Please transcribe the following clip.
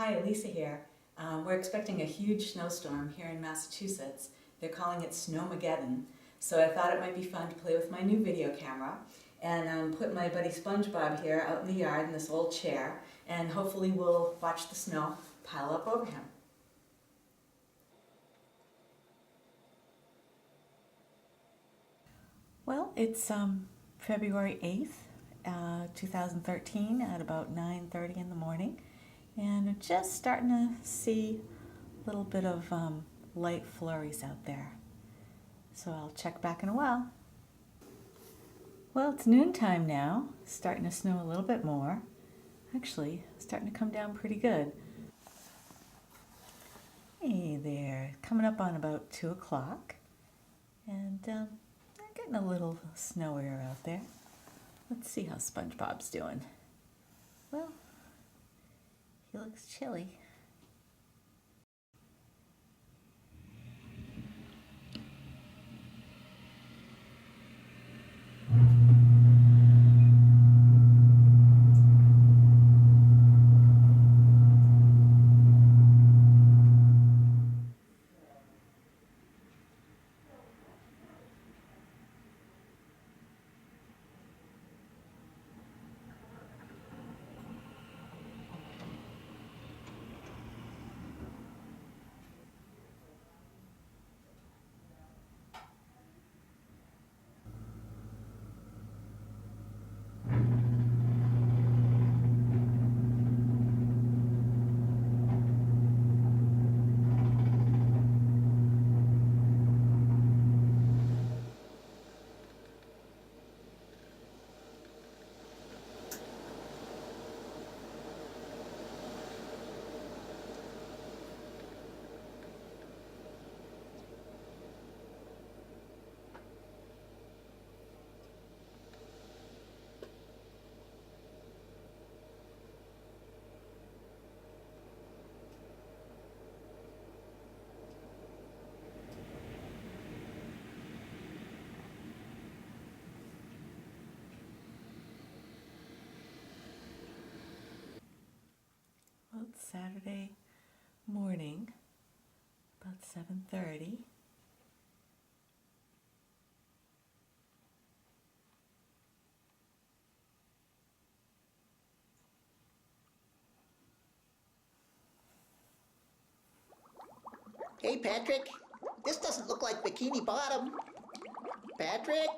Hi, Lisa here. We're expecting a huge snowstorm here in Massachusetts. They're calling it Snowmageddon. So I thought it might be fun to play with my new video camera and put my buddy SpongeBob here out in the yard in this old chair, and hopefully we'll watch the snow pile up over him. Well, it's February 8th, 2013 at about 9:30 in the morning, and I'm just starting to see a little bit of light flurries out there. So I'll check back in a while. Well, it's noontime now, starting to snow a little bit more. Actually, starting to come down pretty good. Hey there, coming up on about 2 o'clock, and getting a little snowier out there. Let's see how SpongeBob's doing. Well, he looks chilly. Well, it's Saturday morning, about 7:30. Hey, Patrick, this doesn't look like Bikini Bottom. Patrick?